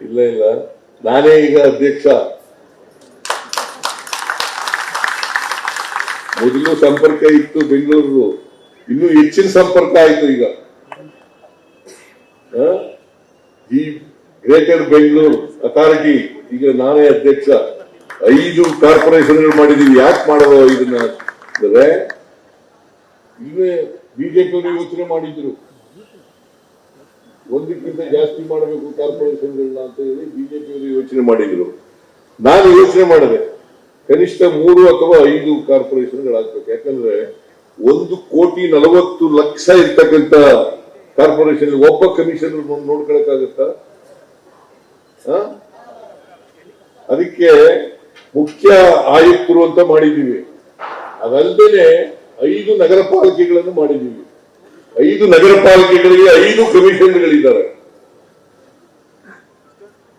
ಇಲ್ಲ ಇಲ್ಲ, ನಾನೇ ಈಗ ಅಧ್ಯಕ್ಷ. ಮೊದಲು ಸಂಪರ್ಕ ಇತ್ತು ಬೆಂಗಳೂರು, ಇನ್ನೂ ಹೆಚ್ಚಿನ ಸಂಪರ್ಕ ಆಯ್ತು ಈಗ. ಈ ಗ್ರೇಟರ್ ಬೆಂಗಳೂರು ಅಥಾರಿಟಿ ಈಗ ನಾನೇ ಅಧ್ಯಕ್ಷ. 5 ಕಾರ್ಪೊರೇಷನ್ಗಳು ಮಾಡಿದೀವಿ. ಯಾಕೆ ಮಾಡೋದು ಇದನ್ನ ಅಂದ್ರೆ, ಇಲ್ಲೇ ಬಿಜೆಪಿ ಯೋಚನೆ ಮಾಡಿದ್ರು ಒಂದಕ್ಕಿಂತ ಜಾಸ್ತಿ ಮಾಡಬೇಕು ಕಾರ್ಪೊರೇಷನ್ಗಳನ್ನ ಅಂತ ಹೇಳಿ ಬಿಜೆಪಿ ಯೋಚನೆ ಮಾಡಿದ್ರು. ನಾನು ಯೋಚನೆ ಮಾಡಿದೆ, ಕನಿಷ್ಠ 3 ಅಥವಾ 5 ಕಾರ್ಪೊರೇಷನ್ಗಳಾಗ್ಬೇಕು. ಯಾಕಂದ್ರೆ 1,40,00,000 ಇರ್ತಕ್ಕಂಥ ಕಾರ್ಪೊರೇಷನ್ ಒಬ್ಬ ಕಮಿಷನರ್ ನೋಡ್ಕೊಳಕ್ಕಾಗತ್ತ? ಅದಕ್ಕೆ ಮುಖ್ಯ ಆಯುಕ್ತರು ಅಂತ ಮಾಡಿದ್ದೀವಿ. ಅದಲ್ಲದೆ 5 ನಗರ ಪಾಲಿಕೆಗಳನ್ನು ಮಾಡಿದ್ದೀವಿ. 5 ನಗರ ಪಾಲಿಕೆಗಳಿಗೆ 5 ಕಮಿಷನರ್ಗಳಿದ್ದಾರೆ.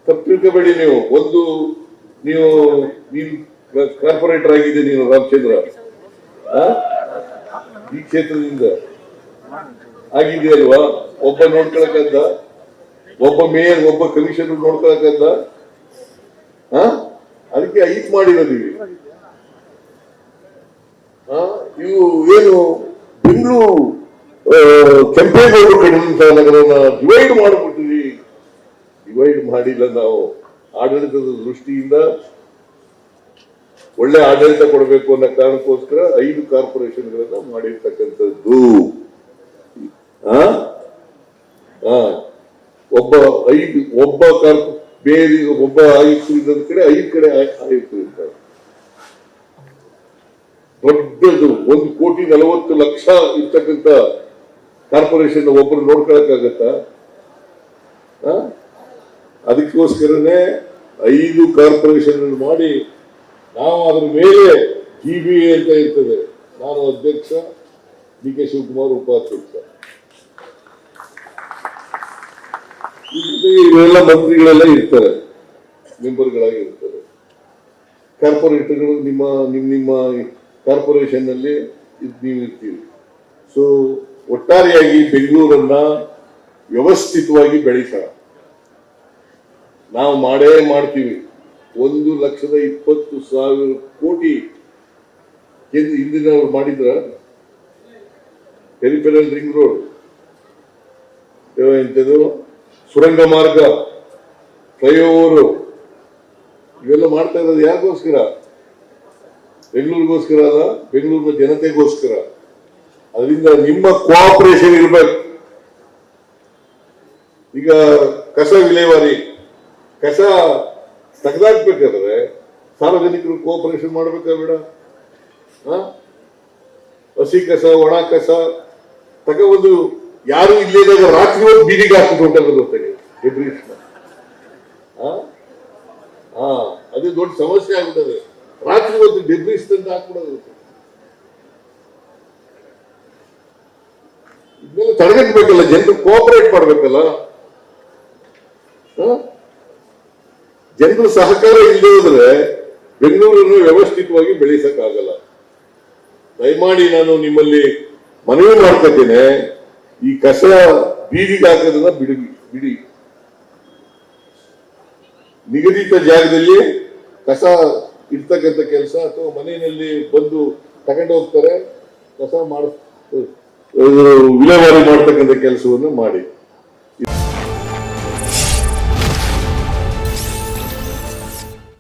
ತಪ್ಪಿಬೇಡಿ ನೀವು. ನೀವು ಕಾರ್ಪೊರೇಟರ್ ಆಗಿದೆ ನೀನು ರಾಮಚಂದ್ರ, ಈ ಕ್ಷೇತ್ರದಿಂದ ಆಗಿದೆಯಲ್ವಾ? ಒಬ್ಬ ನೋಡ್ಕೊಳಕದ್ದ, ಒಬ್ಬ ಮೇಯರ್, ಒಬ್ಬ ಕಮಿಷನರ್ ನೋಡ್ಕೊಳಕದ್ದ? ಅದಕ್ಕೆ 5 ಮಾಡಿರೋದೀವಿ. ಇವು ಏನು ಬೆಂಗಳೂರು ಕೆಂಪೇಗೌಡರು ಕಡಿದಂತ ನಗರನ ಡಿವೈಡ್ ಮಾಡಿಬಿಟ್ಟಿವಿ. ಡಿವೈಡ್ ಮಾಡಿಲ್ಲ ನಾವು. ಆಡಳಿತದ ದೃಷ್ಟಿಯಿಂದ ಒಳ್ಳೆ ಆಡಳಿತ ಕೊಡಬೇಕು ಅನ್ನೋ ಕಾರಣಕ್ಕೋಸ್ಕರ 5 ಕಾರ್ಪೊರೇಷನ್ಗಳನ್ನ ಮಾಡಿರ್ತಕ್ಕಂಥದ್ದು. ಒಬ್ಬ ಆಯುಕ್ತರು ಇದ್ದ ಕಡೆ 5 ಕಡೆ ಆಯುಕ್ತರು ಇರ್ತಾರೆ. ದೊಡ್ಡದು 1,40,00,000 ಇರ್ತಕ್ಕಂಥ ಕಾರ್ಪೊರೇಷನ್ ಒಬ್ಬರು ನೋಡ್ಕೊಳಕ್ಕಾಗತ್ತ? ಅದಕ್ಕೋಸ್ಕರನೇ 5 ಕಾರ್ಪೊರೇಷನ್ ಮಾಡಿ ನಾವು ಅದ್ರ ಮೇಲೆ GBA ಅಂತ ಇರ್ತದೆ. ನಾನು ಅಧ್ಯಕ್ಷ, DK ಶಿವಕುಮಾರ್ ಉಪಾಧ್ಯಕ್ಷ. ಇವೆಲ್ಲ ಮಂತ್ರಿಗಳೆಲ್ಲ ಇರ್ತಾರೆ, ಮೆಂಬರ್ಗಳಾಗಿ ಇರ್ತಾರೆ. ಕಾರ್ಪೊರೇಟರ್ಗಳು ನಿಮ್ಮ ಕಾರ್ಪೊರೇಷನ್ ನಲ್ಲಿ ನೀವು ಇರ್ತೀವಿ. ಸೊ ಒಟ್ಟಾರೆಯಾಗಿ ಬೆಂಗಳೂರನ್ನ ವ್ಯವಸ್ಥಿತವಾಗಿ ಬೆಳೆಸೋಣ. ನಾವು ಮಾಡ್ತೀವಿ. 1,20,000 ಕೋಟಿ ಹಿಂದಿನವ್ರು ಮಾಡಿದ್ರ ಪೆರಿಫೆರಲ್ ರಿಂಗ್ ರೋಡ್, ಎಂಥದ್ದು ಸುರಂಗ ಮಾರ್ಗ, ಫ್ಲೈಓವರ್, ಇವೆಲ್ಲ ಮಾಡ್ತಾ ಇರೋದು ಯಾರಿಗೋಸ್ಕರ? ಬೆಂಗಳೂರಿಗೋಸ್ಕರ ಅಲ್ಲ, ಬೆಂಗಳೂರಿನ ಜನತೆಗೋಸ್ಕರ. ಅದರಿಂದ ನಿಮ್ಮ ಕೋಆಪರೇಷನ್ ಇರ್ಬೇಕು. ಈಗ ಕಸ ವಿಲೇವಾರಿ, ಕಸ ತೆಗೆದಾಕ್ಬೇಕಾದ್ರೆ ಸಾರ್ವಜನಿಕರು ಕೋಆಪರೇಷನ್ ಮಾಡ್ಬೇಕಾ ಬೇಡ? ಹಸಿ ಕಸ, ಒಣ ಕಸ ತಗೊಂಡು ಯಾರು ಇಲ್ಲೇದಾಗ ರಾತ್ರಿ ಹೋಗಿ ಬೀದಿಗೆ ಹಾಕಿಟ್ಟು ಹೊಂಟಾಗುತ್ತೆ ಡೆಬ್ರೀಸ್. ಅದು ದೊಡ್ಡ ಸಮಸ್ಯೆ ಆಗ್ಬಿಟ್ಟದೆ. ರಾತ್ರಿ ಹೊತ್ತು ಡೆಬ್ರೀಸ್ ತಂದು ಹಾಕ್ಬಿಡೋದು. ಇದನ್ನೆಲ್ಲ ತಡೆಗಟ್ಟಬೇಕಲ್ಲ, ಜನರು ಕೋಆಪರೇಟ್ ಮಾಡ್ಬೇಕಲ್ಲ. ಜನರು ಸಹಕಾರ ಇಲ್ಲದೆ ಹೋದ್ರೆ ಬೆಂಗಳೂರನ್ನು ವ್ಯವಸ್ಥಿತವಾಗಿ ಬೆಳೆಸಕ್ಕಾಗಲ್ಲ. ದಯಮಾಡಿ ನಾನು ನಿಮ್ಮಲ್ಲಿ ಮನವಿ ಮಾಡ್ತಿದ್ದೇನೆ, ಈ ಕಸ ಬೀದಿಗೆ ಹಾಕೋದನ್ನ ಬಿಡಿ. ನಿಗದಿತ ಜಾಗದಲ್ಲಿ ಕಸ ಇರ್ತಕ್ಕಂಥ ಕೆಲಸ, ಅಥವಾ ಮನೆಯಲ್ಲಿ ಬಂದು ತಗೊಂಡು ಹೋಗ್ತಾರೆ, ಕಸ ವಿಲೇವಾರಿ ಮಾಡ್ತಕ್ಕಂಥ ಕೆಲಸವನ್ನು ಮಾಡಿ.